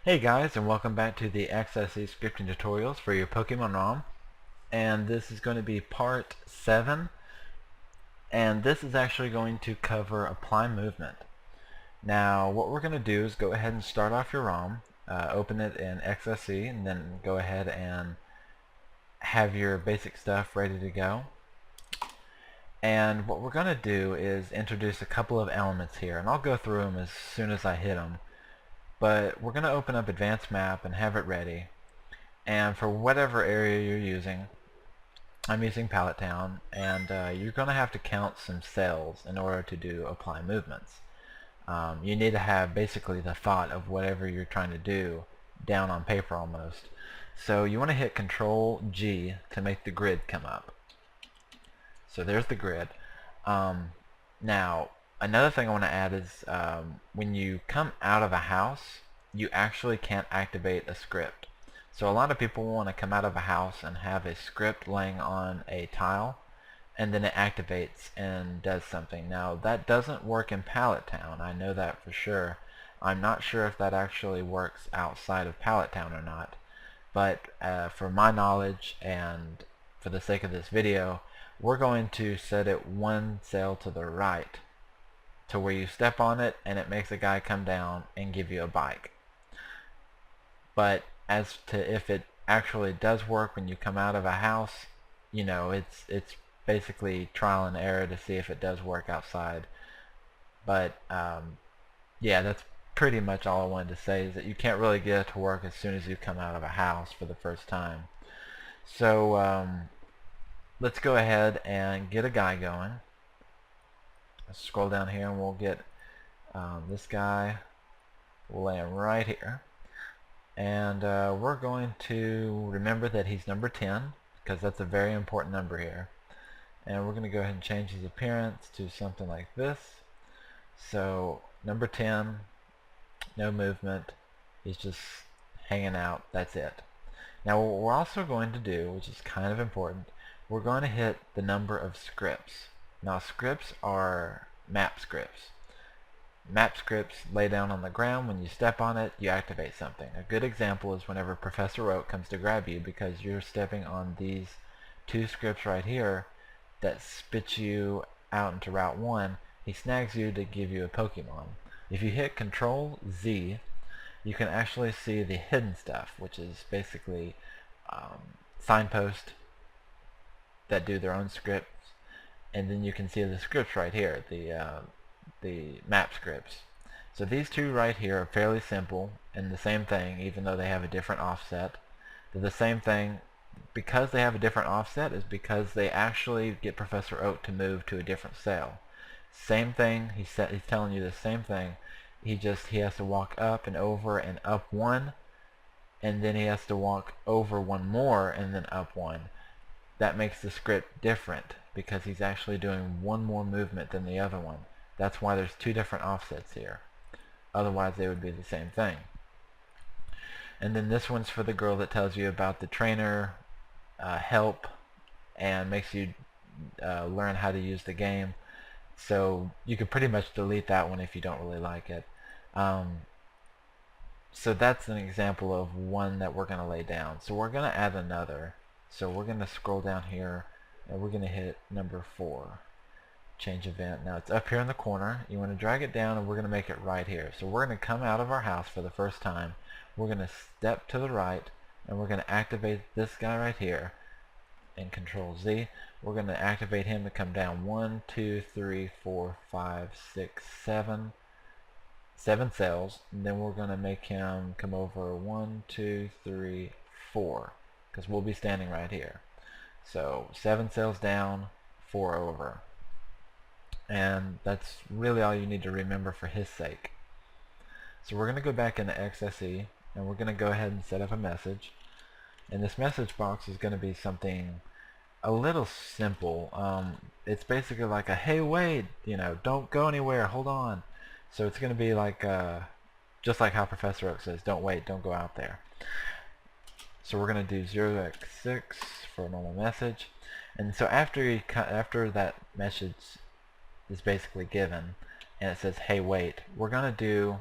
Hey guys, and welcome back to the XSE scripting tutorials for your Pokemon ROM. And this is going to be part 7, and this is actually going to cover apply movement. Now what we're going to do is go ahead and start off your ROM, open it in XSE, and then go ahead and have your basic stuff ready to go. And what we're going to do is introduce a couple of elements here, and I'll go through them as soon as I hit them. But we're going to open up Advanced Map and have it ready. And for whatever area you're using, I'm using Pallet Town, and you're going to have to count some cells in order to do apply movements. You need to have basically the thought of whatever you're trying to do down on paper almost. So you want to hit Control G to make the grid come up. So there's the grid. Now another thing I want to add is when you come out of a house, you actually can't activate a script. So a lot of people want to come out of a house and have a script laying on a tile, and then it activates and does something. Now that doesn't work in Pallet Town, I know that for sure. I'm not sure if that actually works outside of Pallet Town or not, but for my knowledge and for the sake of this video, we're going to set it one cell to the right to where you step on it and it makes a guy come down and give you a bike. But as to if it actually does work when you come out of a house, you know, it's basically trial and error to see if it does work outside. But yeah, that's pretty much all I wanted to say, is that you can't really get it to work as soon as you come out of a house for the first time. So let's go ahead and get a guy going. Let's scroll down here and we'll get this guy. We'll lay him right here. And we're going to remember that he's number 10, because that's a very important number here. And we're going to go ahead and change his appearance to something like this. So number 10, no movement, he's just hanging out, that's it. Now what we're also going to do, which is kind of important, we're going to hit the number of scripts. Now scripts are map scripts. Map scripts lay down on the ground. When you step on it, you activate something. A good example is whenever Professor Oak comes to grab you, because you're stepping on these two scripts right here that spit you out into Route 1, he snags you to give you a Pokemon. If you hit Control Z, you can actually see the hidden stuff, which is basically signposts that do their own scripts, and then you can see the scripts right here, the map scripts. So these two right here are fairly simple and the same thing, even though they have a different offset. They're the same thing. Because they have a different offset is because they actually get Professor Oak to move to a different cell. Same thing, he's telling you the same thing. He has to walk up and over and up one, and then he has to walk over one more and then up one. That makes the script different because he's actually doing one more movement than the other one. That's why there's two different offsets here. Otherwise they would be the same thing. And then this one's for the girl that tells you about the trainer help and makes you learn how to use the game. So you can pretty much delete that one if you don't really like it. So that's an example of one that we're going to lay down. So we're going to add another. So we're going to scroll down here and we're going to hit number 4. Change event. Now it's up here in the corner. You want to drag it down and we're going to make it right here. So we're going to come out of our house for the first time. We're going to step to the right and we're going to activate this guy right here and Control Z. We're going to activate him to come down 1, 2, 3, 4, 5, 6, 7 cells, and then we're going to make him come over 1, 2, 3, 4, because we'll be standing right here. So 7 cells down, 4 over. And that's really all you need to remember for his sake. So we're going to go back into XSE and we're going to go ahead and set up a message. And this message box is going to be something a little simple. It's basically like a, hey wait, you know, don't go anywhere, hold on. So it's going to be like just like how Professor Oak says, don't wait, don't go out there. So we're going to do 0x6 for a normal message. And so after that message is basically given and it says hey wait, we're going to do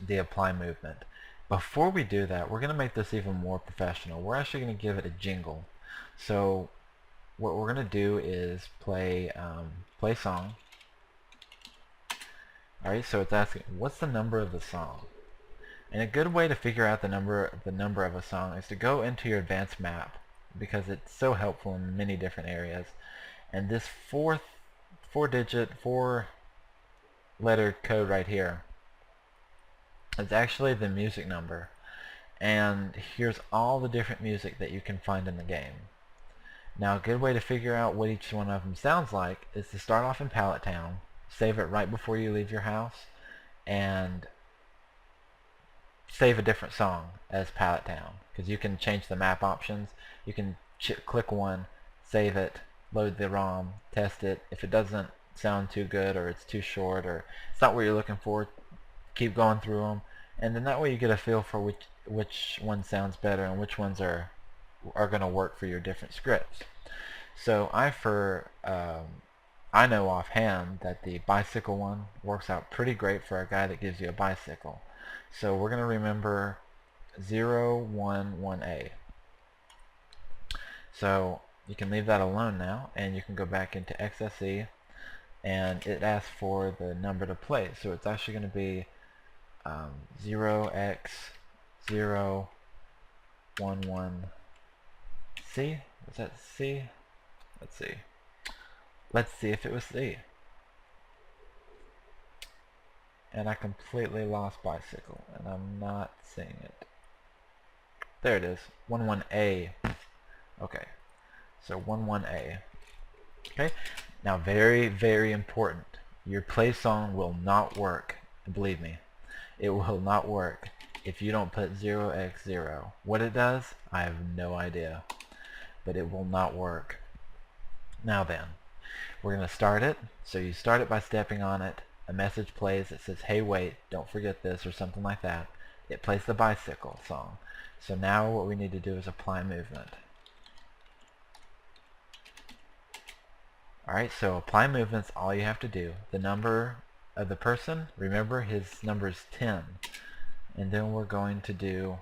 the apply movement. Before we do that, we're going to make this even more professional. We're actually going to give it a jingle. So what we're going to do is play song. Alright, so it's asking, what's the number of the song? And a good way to figure out the number of a song is to go into your advanced map, because it's so helpful in many different areas. And this four-letter code right here is actually the music number. And here's all the different music that you can find in the game. Now a good way to figure out what each one of them sounds like is to start off in Pallet Town, save it right before you leave your house, and save a different song as Pallet Town, because you can change the map options. You can click one, save it, load the ROM, test it. If it doesn't sound too good, or it's too short, or it's not what you're looking for, keep going through them, and then that way you get a feel for which one sounds better and which ones are going to work for your different scripts. So I know offhand that the bicycle one works out pretty great for a guy that gives you a bicycle. So we're going to remember 011A. So you can leave that alone now, and you can go back into XSE, and it asks for the number to play. So it's actually going to be 0x011C. Was that C? Let's see. Let's see if it was C. And I completely lost bicycle, and I'm not seeing it. There it is. 11A. Okay. So 11A. Okay. Now very, very important. Your play song will not work. Believe me. It will not work if you don't put 0x0. What it does, I have no idea. But it will not work. Now then, we're going to start it. So you start it by stepping on it. A message plays that says, hey wait, don't forget this, or something like that. It plays the bicycle song. So now what we need to do is apply movement. Alright, so apply movement's all you have to do. The number of the person, remember his number is 10. And then we're going to do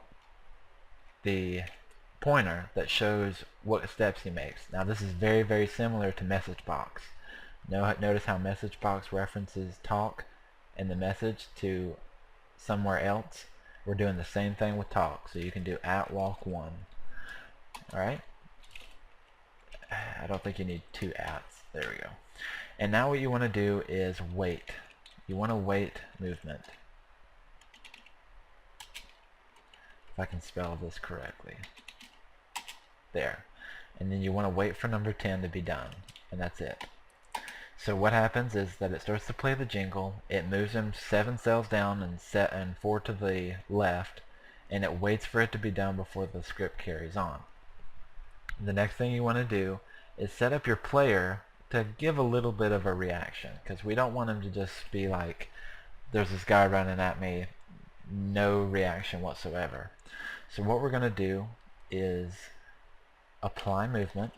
the pointer that shows what steps he makes. Now this is very, very similar to msgbox. Notice how msgbox references talk and the message to somewhere else. We're doing the same thing with talk. So you can do @walk1. Alright? I don't think you need two ats. There we go. And now what you want to do is wait. You want to wait movement. If I can spell this correctly. There. And then you want to wait for number 10 to be done. And that's it. So what happens is that it starts to play the jingle. It moves him 7 cells down and 4 to the left. And it waits for it to be done before the script carries on. The next thing you want to do is set up your player to give a little bit of a reaction, because we don't want him to just be like, there's this guy running at me, no reaction whatsoever. So what we're going to do is apply movement,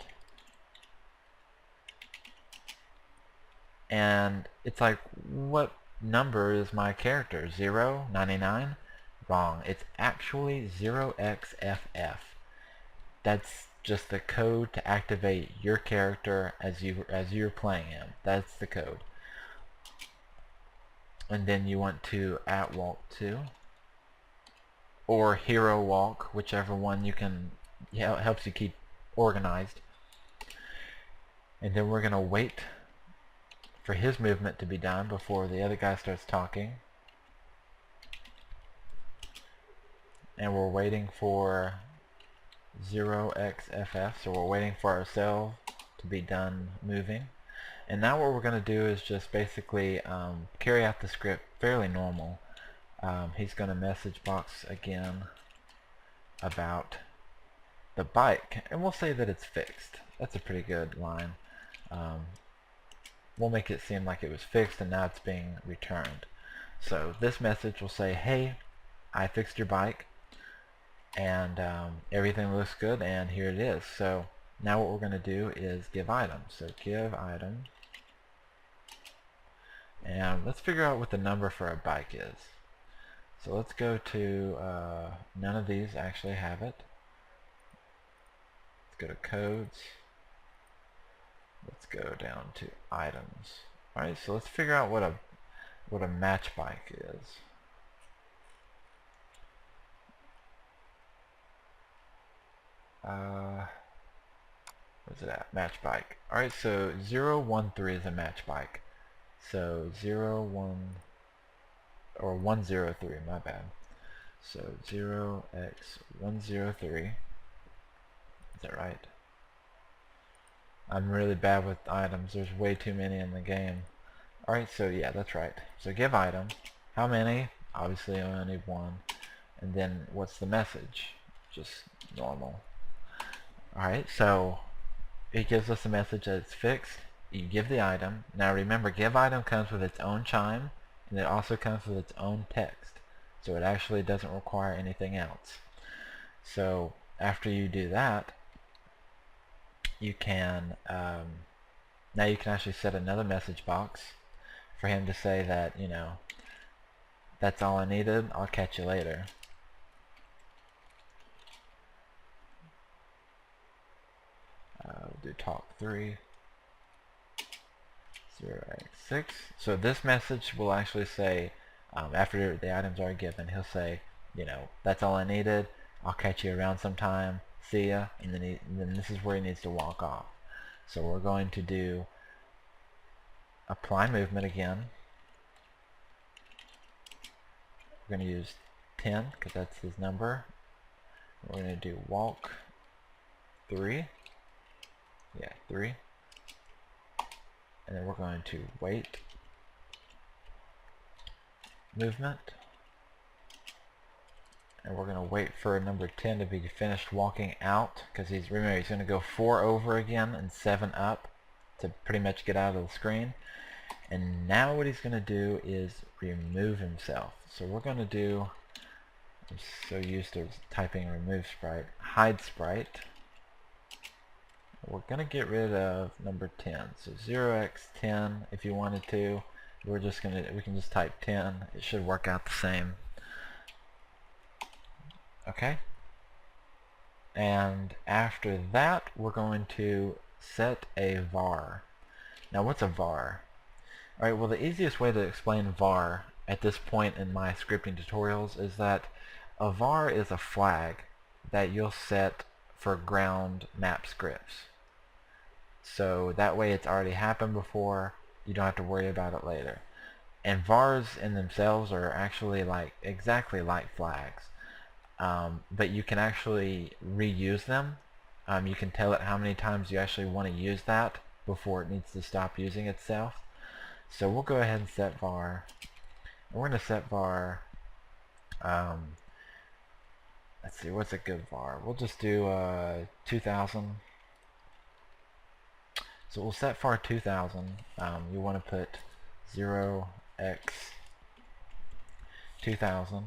and it's like, what number is my character? 0? 99? Wrong. It's actually 0xFF. That's just the code to activate your character as you're playing him. That's the code. And then you want to @walk2 or hero walk, whichever one you can helps you keep organized. And then we're gonna wait for his movement to be done before the other guy starts talking. And we're waiting for 0xFF, so we're waiting for our cell to be done moving. And now what we're going to do is just basically carry out the script fairly normal. He's going to message box again about the bike, and we'll say that it's fixed. That's a pretty good line. We'll make it seem like it was fixed and now it's being returned. So this message will say, hey, I fixed your bike, and everything looks good, and here it is. So now what we're going to do is give item. So give item, and let's figure out what the number for our bike is. So let's go to, none of these actually have it. Let's go to codes. Let's go down to items. Alright, so let's figure out what a match bike is. Where's it at? Match bike. Alright, so 013 is a match bike. So 103, my bad. So 0x103. Is that right? I'm really bad with items. There's way too many in the game. Alright, so yeah, that's right. So give item. How many? Obviously I only need one. And then what's the message? Just normal. Alright, so it gives us a message that it's fixed. You give the item. Now remember, give item comes with its own chime, and it also comes with its own text. So it actually doesn't require anything else. So after you do that, you can now you can actually set another message box for him to say that, you know, that's all I needed, I'll catch you later. We'll do talk 3 0x6. So this message will actually say, after the items are given, he'll say, you know, that's all I needed, I'll catch you around sometime, see ya, and then this is where he needs to walk off. So we're going to do apply movement again. We're going to use 10 because that's his number. We're going to do walk 3. Yeah, 3. And then we're going to wait movement. And we're going to wait for number 10 to be finished walking out, because remember, he's going to go 4 over again and 7 up to pretty much get out of the screen. And now what he's going to do is remove himself. So we're going to do, I'm so used to typing remove sprite, hide sprite. We're going to get rid of number 10. So 0x10 if you wanted to. We can just type 10. It should work out the same. Okay. And after that, we're going to set a var. Now what's a var? Alright, well the easiest way to explain var at this point in my scripting tutorials is that a var is a flag that you'll set for ground map scripts. So that way it's already happened before, you don't have to worry about it later. And vars in themselves are actually exactly like flags. But you can actually reuse them. You can tell it how many times you actually want to use that before it needs to stop using itself. So we'll go ahead and set var. We're going to set var, let's see, what's a good var? We'll just do 2000. So we'll set var 2000. You want to put 0x2000.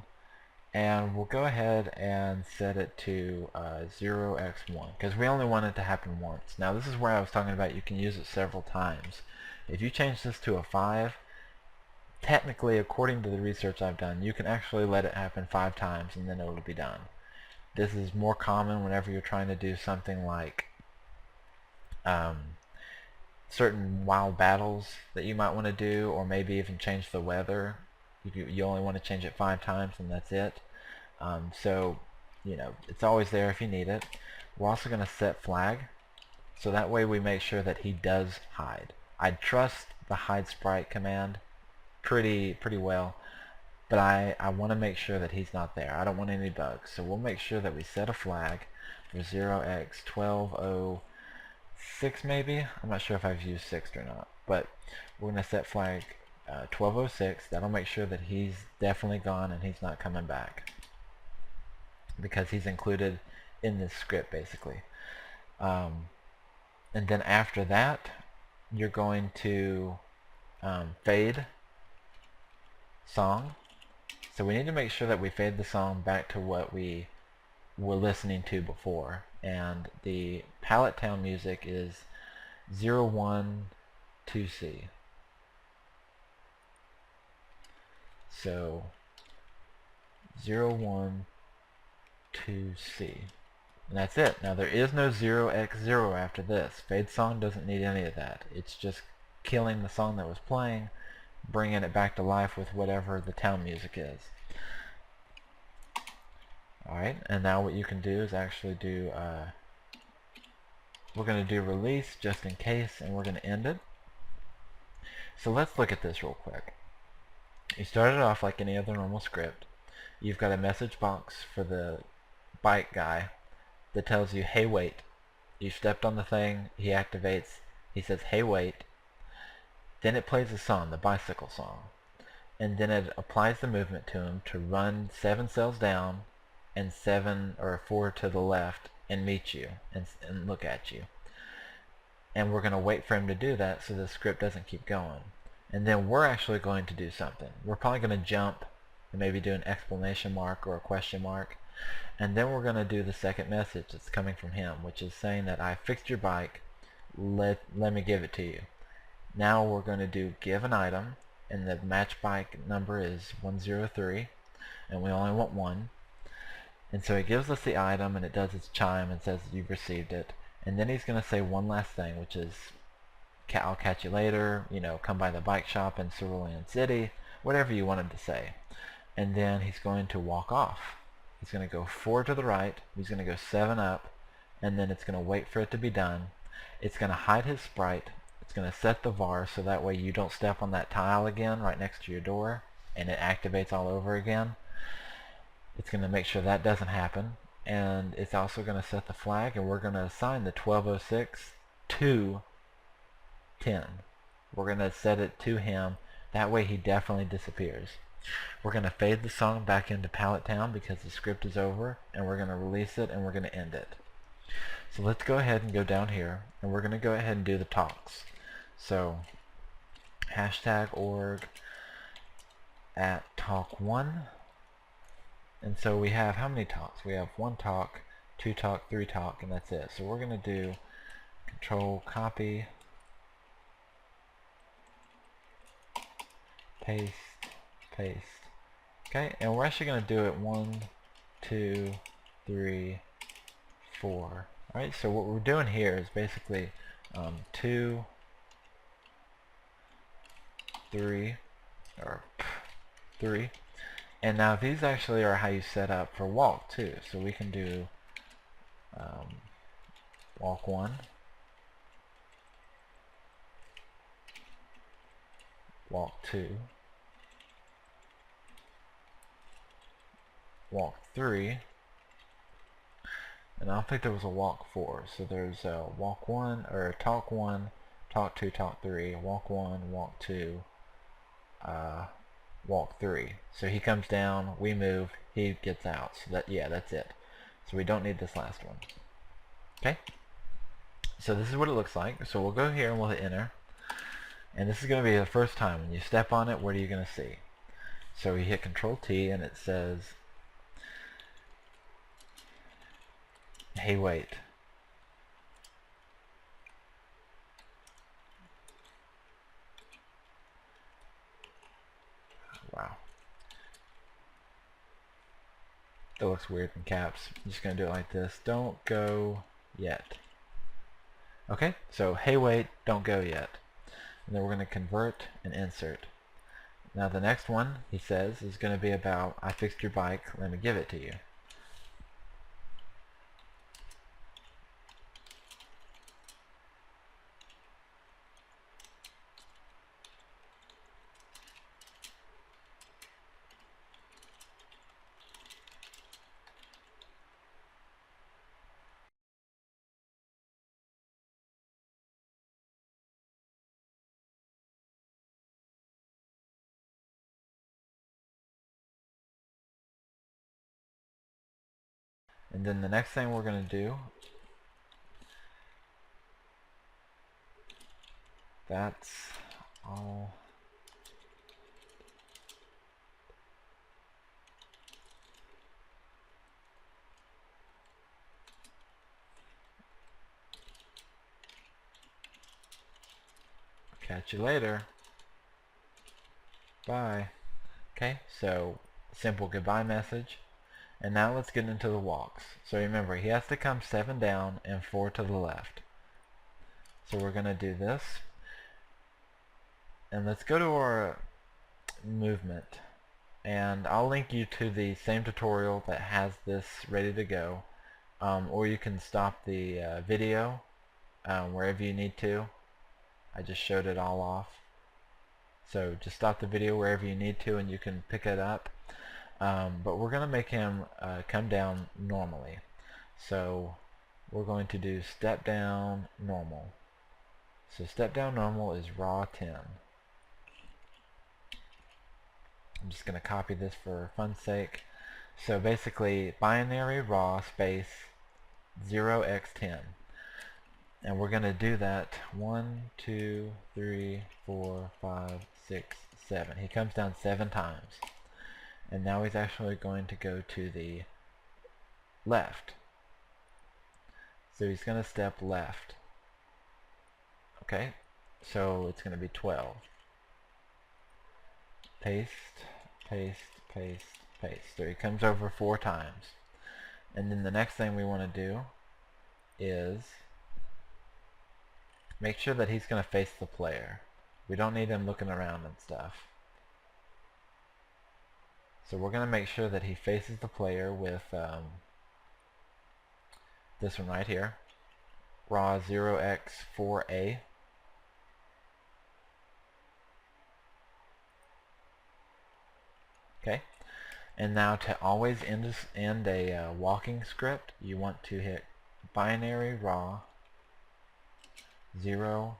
And we'll go ahead and set it to 0x1 because we only want it to happen once. Now this is where I was talking about you can use it several times. If you change this to a 5, technically according to the research I've done, you can actually let it happen 5 times and then it'll be done. This is more common whenever you're trying to do something like certain wild battles that you might want to do, or maybe even change the weather. You only want to change it 5 times and that's it. So, you know, it's always there if you need it. We're also going to set flag, so that way we make sure that he does hide. I trust the hide sprite command pretty well, but I want to make sure that he's not there. I don't want any bugs, so we'll make sure that we set a flag for 0x1206 maybe. I'm not sure if I've used 6 or not, but we're going to set flag 1206. That'll make sure that he's definitely gone and he's not coming back, because he's included in this script basically. And then after that, you're going to fade song. So we need to make sure that we fade the song back to what we were listening to before, and the palette town music is 012C. So 012C. And that's it. Now there is no 0x0 after this. Fadesong doesn't need any of that. It's just killing the song that was playing, bringing it back to life with whatever the town music is. Alright, and now what you can do is actually do, we're going to do release just in case, and we're going to end it. So let's look at this real quick. You started off like any other normal script. You've got a message box for the bike guy that tells you, hey wait. You stepped on the thing, he activates, he says, hey wait. Then it plays a song, the bicycle song. And then it applies the movement to him to run 7 cells down and 7 or 4 to the left and meet you and look at you. And we're going to wait for him to do that so the script doesn't keep going. And then we're actually going to do something. We're probably going to jump and maybe do an exclamation mark or a question mark. And then we're going to do the second message that's coming from him, which is saying that I fixed your bike, let me give it to you. Now we're going to do give an item, and the match bike number is 103, and we only want 1. And so it gives us the item, and it does its chime and says you've received it. And then he's going to say one last thing, which is I'll catch you later, you know, come by the bike shop in Cerulean City, whatever you want him to say. And then he's going to walk off. He's going to go 4 to the right, he's going to go 7 up, and then it's going to wait for it to be done. It's going to hide his sprite. It's going to set the var so that way you don't step on that tile again right next to your door and it activates all over again. It's going to make sure that doesn't happen, and it's also going to set the flag, and we're going to assign the 1206 to 10. We're going to set it to him. That way he definitely disappears. We're going to fade the song back into Pallet Town because the script is over, and we're going to release it and we're going to end it. So let's go ahead and go down here, and we're going to go ahead and do the talks. So #org @talk1. And so we have how many talks? We have 1 talk, 2 talk, 3 talk, and that's it. So we're going to do control copy, paste, paste. Okay, and we're actually going to do it 1, 2, 3, 4. Alright, so what we're doing here is basically 2, 3, or 3. And now these actually are how you set up for walk too. So we can do walk 1, walk 2, walk 3, and I don't think there was a walk 4. So there's walk 1 or talk 1, talk 2, talk 3, walk 1, walk 2, walk 3. So he comes down, we move, he gets out. So that, yeah, that's it. So we don't need this last one. Okay. So this is what it looks like. So we'll go here and we'll hit enter. And this is going to be the first time when you step on it. What are you going to see? So we hit Control T and it says, hey wait. Wow. That looks weird in caps. I'm just going to do it like this. Don't go yet. Okay, so hey wait, don't go yet. And then we're going to convert and insert. Now the next one, he says, is going to be about I fixed your bike, let me give it to you. And then the next thing we're going to do, that's all. Catch you later. Bye. Okay, so simple goodbye message. And now let's get into the walks. So remember, he has to come 7 down and 4 to the left. So we're going to do this. And let's go to our movement. And I'll link you to the same tutorial that has this ready to go. Or you can stop the video wherever you need to. I just showed it all off. So just stop the video wherever you need to and you can pick it up. But we're going to make him come down normally. So we're going to do step down normal. So step down normal is raw 10. I'm just going to copy this for fun's sake. So basically binary raw space 0x10. And we're going to do that 1, 2, 3, 4, 5, 6, 7. He comes down 7 times. And now he's actually going to go to the left. So he's going to step left. Okay, so it's going to be 12. Paste, paste, paste, paste. So he comes over 4 times. And then the next thing we want to do is make sure that he's going to face the player. We don't need him looking around and stuff. So we're going to make sure that he faces the player with this one right here, raw 0x4a. Okay, and now to always end a walking script, you want to hit binary raw 0xfe.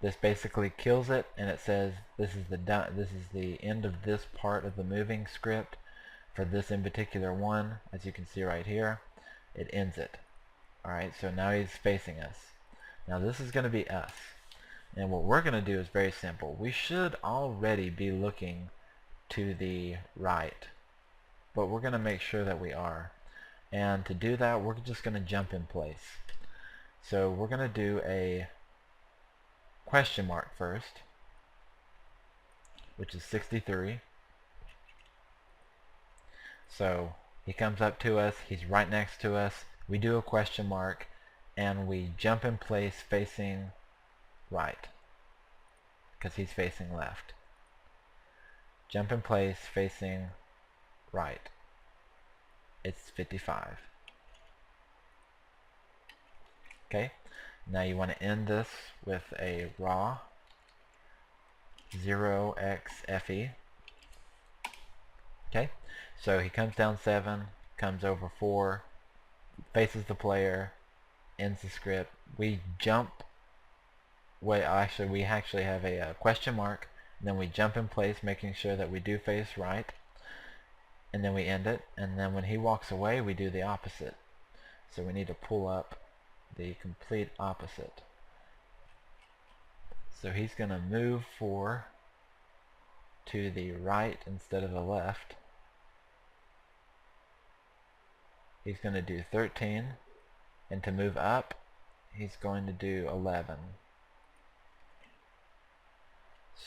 This basically kills it, and it says this is the end of this part of the moving script for this in particular one. As you can see right here, it ends it. Alright, so now he's facing us. Now this is going to be us. And what we're going to do is very simple. We should already be looking to the right, but we're going to make sure that we are. And to do that, we're just going to jump in place. So we're going to do a question mark first, which is 63. So he comes up to us, he's right next to us, we do a question mark, and we jump in place facing right, because he's facing left. Jump in place facing right. It's 55. Okay, now you want to end this with a raw 0xfe. Okay, so he comes down 7, comes over 4, faces the player, ends the script. We jump. We actually have a question mark, and then we jump in place, making sure that we do face right, and then we end it. And then when he walks away, we do the opposite. So we need to pull up the complete opposite. So he's going to move 4 to the right instead of the left. He's going to do 13, and to move up, he's going to do 11.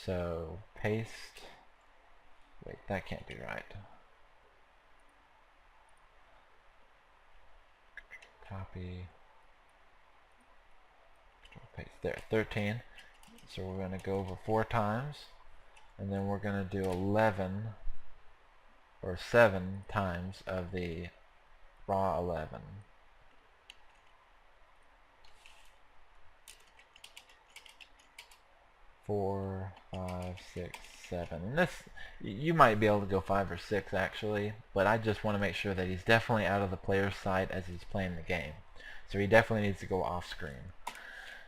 So paste, wait, that can't be right. Copy, paste there, 13. So we're going to go over 4 times, and then we're going to do 11 or 7 times of the raw 11. Four, 5, 6, 7. And this, you might be able to go 5 or 6 actually, but I just want to make sure that he's definitely out of the player's sight as he's playing the game. So he definitely needs to go off screen.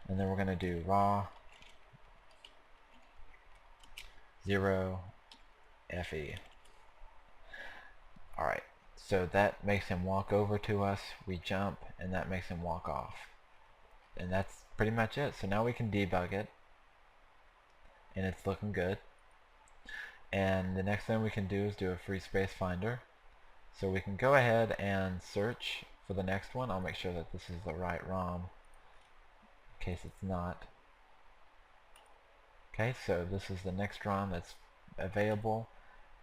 And then we're going to do raw 0fe. Alright, so that makes him walk over to us, we jump, and that makes him walk off. And that's pretty much it. So now we can debug it, and it's looking good. And the next thing we can do is do a free space finder. So we can go ahead and search for the next one. I'll make sure that this is the right ROM in case it's not. Okay, so this is the next ROM that's available,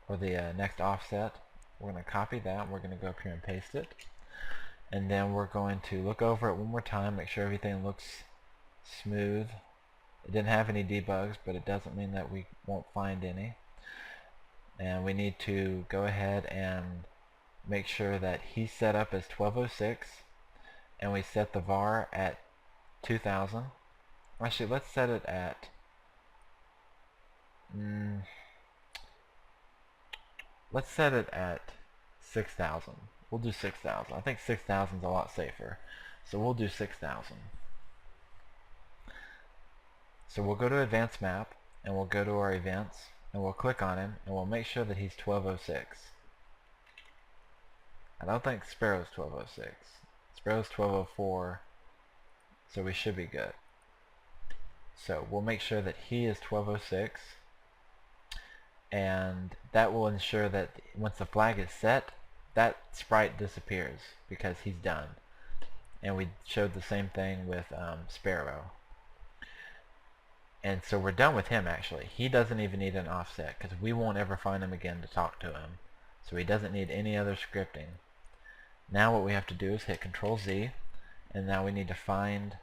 or the next offset. We're going to copy that. We're going to go up here and paste it. And then we're going to look over it one more time, make sure everything looks smooth. It didn't have any debugs, but it doesn't mean that we won't find any. And we need to go ahead and make sure that he's set up as 1206, and we set the var at 2000. Actually, let's set it at let's set it at 6000. We'll do 6000. I think 6000 is a lot safer, so we'll do 6000. So we'll go to Advanced Map, and we'll go to our events, and we'll click on him, and we'll make sure that he's 1206. I don't think Sparrow's 1206. Sparrow's 1204, so we should be good. So we'll make sure that he is 1206, and that will ensure that once the flag is set, that sprite disappears because he's done. And we showed the same thing with Sparrow. And so we're done with him actually. He doesn't even need an offset because we won't ever find him again to talk to him. So he doesn't need any other scripting. Now what we have to do is hit Control Z, and now we need to find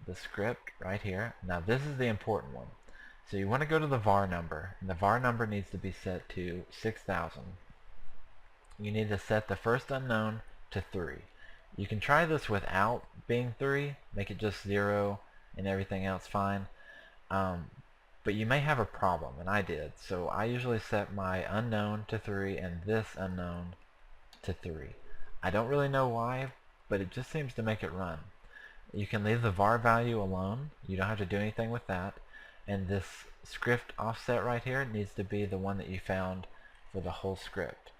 the script right here. Now this is the important one. So you want to go to the var number, and the var number needs to be set to 6000. You need to set the first unknown to 3. You can try this without being 3, make it just 0 and everything else fine. But you may have a problem, and I did. So I usually set my unknown to 3 and this unknown to 3. I don't really know why, but it just seems to make it run. You can leave the var value alone. You don't have to do anything with that. And this script offset right here needs to be the one that you found for the whole script.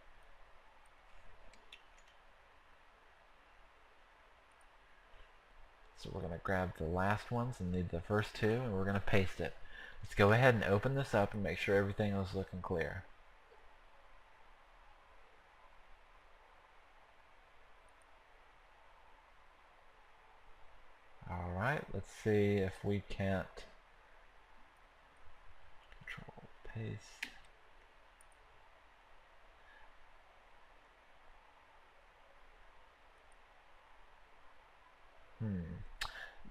So we're going to grab the last ones and leave the first two, and we're going to paste it. Let's go ahead and open this up and make sure everything is looking clear. Alright, let's see if we can't Control paste.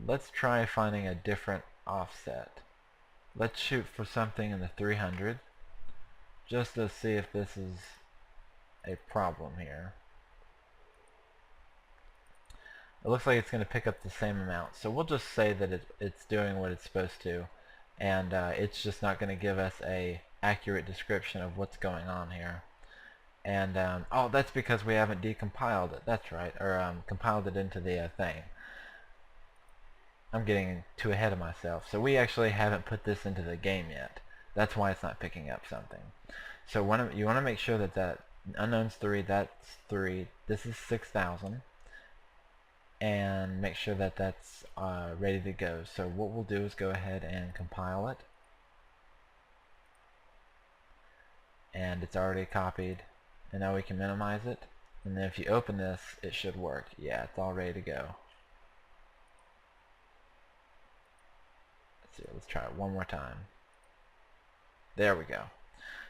Let's try finding a different offset. Let's shoot for something in the 300 just to see if this is a problem here. It looks like it's going to pick up the same amount, so we'll just say that it's doing what it's supposed to, and it's just not going to give us a accurate description of what's going on here. And oh, that's because we haven't decompiled it. That's right, or compiled it into the thing. I'm getting too ahead of myself. So we actually haven't put this into the game yet. That's why it's not picking up something. So you want to make sure that that unknown's 3, that's 3, this is 6000, and make sure that that's ready to go. So what we'll do is go ahead and compile it, and it's already copied, and now we can minimize it, and then if you open this, it should work. Yeah, it's all ready to go. Let's try it one more time. There we go.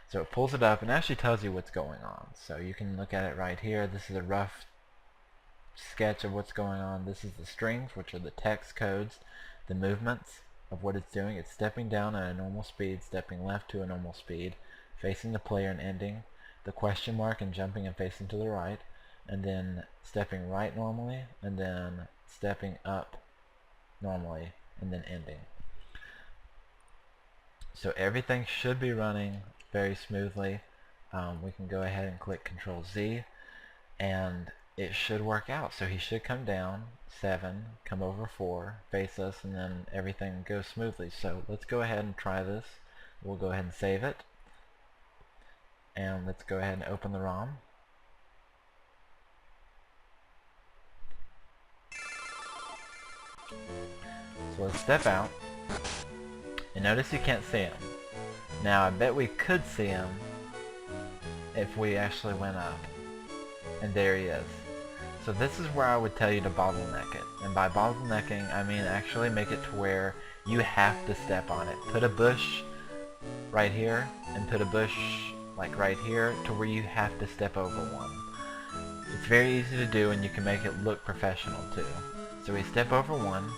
So it pulls it up and actually tells you what's going on. So you can look at it right here. This is a rough sketch of what's going on. This is the strings, which are the text codes, the movements of what it's doing. It's stepping down at a normal speed, stepping left to a normal speed, facing the player and ending, the question mark and jumping and facing to the right, and then stepping right normally, and then stepping up normally, and then ending. So everything should be running very smoothly. We can go ahead and click Control Z, and it should work out. So he should come down 7, come over 4, face us, and then everything goes smoothly. So let's go ahead and try this. We'll go ahead and save it, and let's go ahead and open the ROM. So let's step out. And notice you can't see him. Now I bet we could see him if we actually went up. And there he is. So this is where I would tell you to bottleneck it. And by bottlenecking, I mean actually make it to where you have to step on it. Put a bush right here and put a bush like right here to where you have to step over one. It's very easy to do, and you can make it look professional too. So we step over one.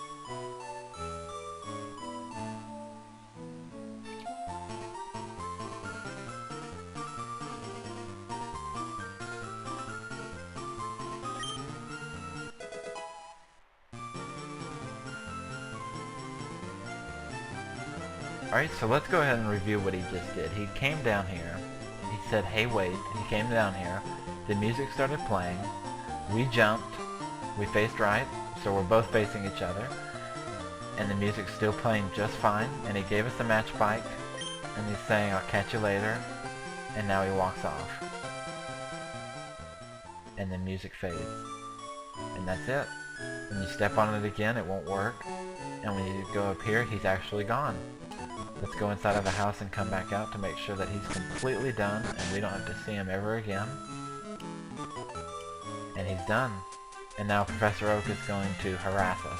Alright, so let's go ahead and review what he just did. He came down here, he said, hey wait, he came down here, the music started playing, we jumped, we faced right, so we're both facing each other, and the music's still playing just fine, and he gave us a match bike, and he's saying, I'll catch you later, and now he walks off. And the music fades. And that's it. When you step on it again, it won't work, and when you go up here, he's actually gone. Let's go inside of the house and come back out to make sure that he's completely done and we don't have to see him ever again. And he's done. And now Professor Oak is going to harass us.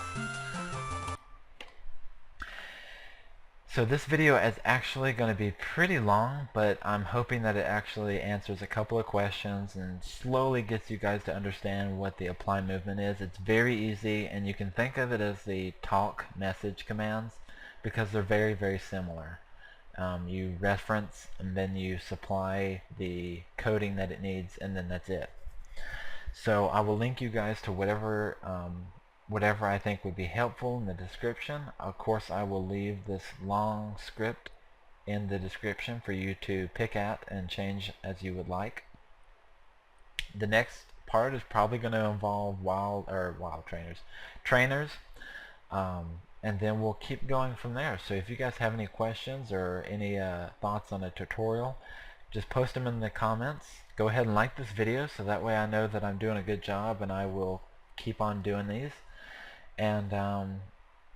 So this video is actually going to be pretty long, but I'm hoping that it actually answers a couple of questions and slowly gets you guys to understand what the apply movement is. It's very easy, and you can think of it as the talk message commands, because they're very, very similar. You reference and then you supply the coding that it needs, and then that's it. So I will link you guys to whatever I think would be helpful in the description. Of course, I will leave this long script in the description for you to pick at and change as you would like. The next part is probably going to involve trainers. And then we'll keep going from there. So if you guys have any questions or any thoughts on a tutorial, just post them in the comments. Go ahead and like this video so that way I know that I'm doing a good job, and I will keep on doing these. And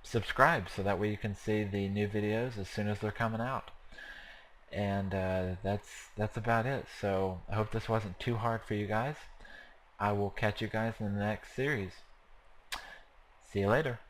subscribe so that way you can see the new videos as soon as they're coming out. And that's about it. So I hope this wasn't too hard for you guys. I will catch you guys in the next series. See you later.